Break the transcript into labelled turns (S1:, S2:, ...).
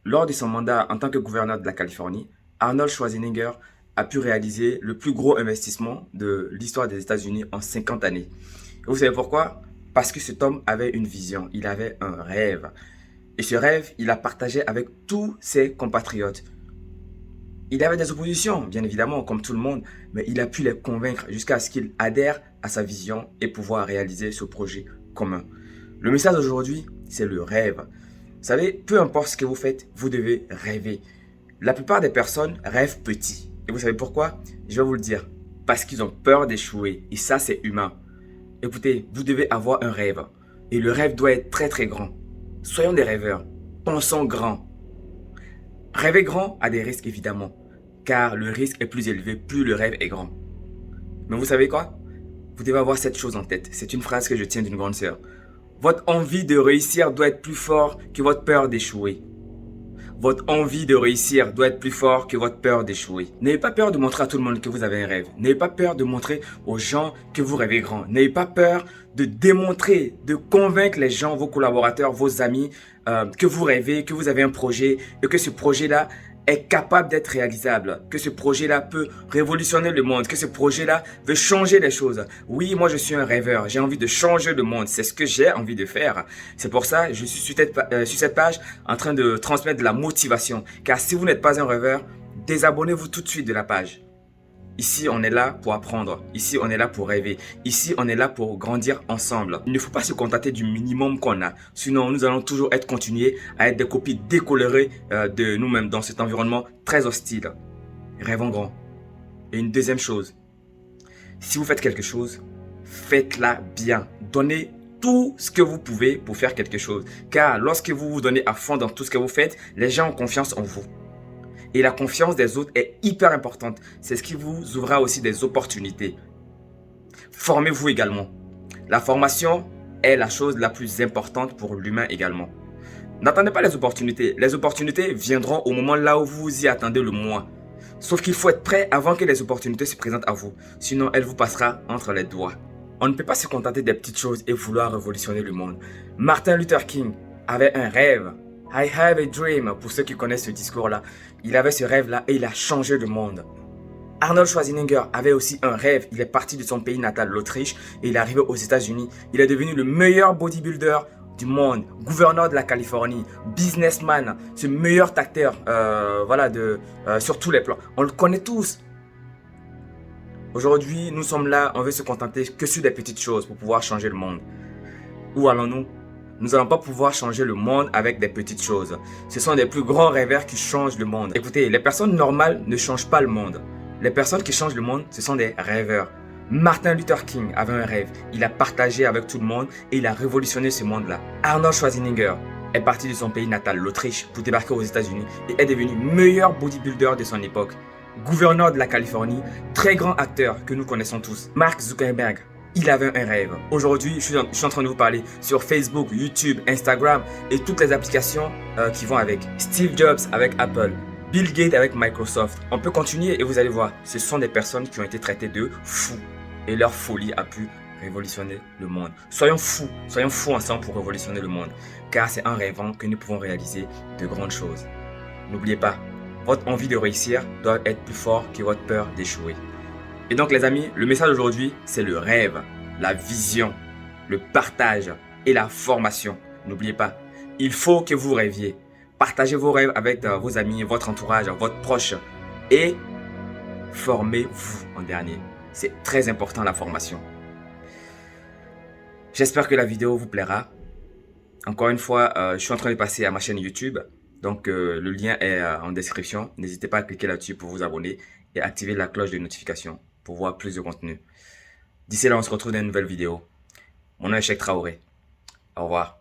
S1: Lors de son mandat en tant que gouverneur de la Californie, Arnold Schwarzenegger a pu réaliser le plus gros investissement de l'histoire des États-Unis en 50 années. Et vous savez pourquoi? Parce que cet homme avait une vision, il avait un rêve. Et ce rêve, il a partagé avec tous ses compatriotes. Il avait des oppositions, bien évidemment, comme tout le monde, mais il a pu les convaincre jusqu'à ce qu'ils adhèrent à sa vision et pouvoir réaliser ce projet commun. Le message d'aujourd'hui, c'est le rêve. Vous savez, peu importe ce que vous faites, vous devez rêver. La plupart des personnes rêvent petit. Et vous savez pourquoi? Je vais vous le dire. Parce qu'ils ont peur d'échouer. Et ça, c'est humain. Écoutez, vous devez avoir un rêve. Et le rêve doit être très très grand. Soyons des rêveurs. Pensons grand. Rêver grand a des risques évidemment. Car le risque est plus élevé plus le rêve est grand. Mais vous savez quoi? Vous devez avoir cette chose en tête. C'est une phrase que je tiens d'une grande sœur. Votre envie de réussir doit être plus fort que votre peur d'échouer. Votre envie de réussir doit être plus fort que votre peur d'échouer. N'ayez pas peur de montrer à tout le monde que vous avez un rêve. N'ayez pas peur de montrer aux gens que vous rêvez grand. N'ayez pas peur de démontrer, de convaincre les gens, vos collaborateurs, vos amis, que vous rêvez, que vous avez un projet et que ce projet-là est capable d'être réalisable, que ce projet-là peut révolutionner le monde, que ce projet-là veut changer les choses. Oui, moi je suis un rêveur, j'ai envie de changer le monde, c'est ce que j'ai envie de faire. C'est pour ça que je suis sur cette page en train de transmettre de la motivation. Car si vous n'êtes pas un rêveur, désabonnez-vous tout de suite de la page. Ici, on est là pour apprendre. Ici, on est là pour rêver. Ici, on est là pour grandir ensemble. Il ne faut pas se contenter du minimum qu'on a. Sinon, nous allons toujours continuer à être des copies décolorées de nous-mêmes dans cet environnement très hostile. Rêvons grand. Et une deuxième chose, si vous faites quelque chose, faites-la bien. Donnez tout ce que vous pouvez pour faire quelque chose. Car lorsque vous vous donnez à fond dans tout ce que vous faites, les gens ont confiance en vous. Et la confiance des autres est hyper importante. C'est ce qui vous ouvrira aussi des opportunités. Formez-vous également. La formation est la chose la plus importante pour l'humain également. N'attendez pas les opportunités. Les opportunités viendront au moment là où vous y attendez le moins. Sauf qu'il faut être prêt avant que les opportunités se présentent à vous. Sinon, elle vous passera entre les doigts. On ne peut pas se contenter des petites choses et vouloir révolutionner le monde. Martin Luther King avait un rêve. I have a dream, pour ceux qui connaissent ce discours-là. Il avait ce rêve-là et il a changé le monde. Arnold Schwarzenegger avait aussi un rêve. Il est parti de son pays natal, l'Autriche, et il est arrivé aux États-Unis. Il est devenu le meilleur bodybuilder du monde, gouverneur de la Californie, businessman, ce meilleur acteur sur tous les plans. On le connaît tous. Aujourd'hui, nous sommes là, on veut se contenter que sur des petites choses pour pouvoir changer le monde. Où allons-nous? Nous n'allons pas pouvoir changer le monde avec des petites choses. Ce sont des plus grands rêveurs qui changent le monde. Écoutez, les personnes normales ne changent pas le monde. Les personnes qui changent le monde, ce sont des rêveurs. Martin Luther King avait un rêve. Il a partagé avec tout le monde et il a révolutionné ce monde-là. Arnold Schwarzenegger est parti de son pays natal, l'Autriche, pour débarquer aux États-Unis et est devenu meilleur bodybuilder de son époque. Gouverneur de la Californie, très grand acteur que nous connaissons tous. Mark Zuckerberg. Il avait un rêve. Aujourd'hui, je suis en train de vous parler sur Facebook, YouTube, Instagram et toutes les applications qui vont avec. Steve Jobs avec Apple, Bill Gates avec Microsoft. On peut continuer et vous allez voir, ce sont des personnes qui ont été traitées de fous. Et leur folie a pu révolutionner le monde. Soyons fous ensemble pour révolutionner le monde. Car c'est en rêvant que nous pouvons réaliser de grandes choses. N'oubliez pas, votre envie de réussir doit être plus fort que votre peur d'échouer. Et donc les amis, le message d'aujourd'hui, c'est le rêve, la vision, le partage et la formation. N'oubliez pas, il faut que vous rêviez. Partagez vos rêves avec vos amis, votre entourage, votre proche et formez-vous en dernier. C'est très important la formation. J'espère que la vidéo vous plaira. Encore une fois, je suis en train de passer à ma chaîne YouTube. Donc le lien est en description. N'hésitez pas à cliquer là-dessus pour vous abonner et activer la cloche de notification pour voir plus de contenu. D'ici là, on se retrouve dans une nouvelle vidéo. Mon nom est Cheikh Traoré. Au revoir.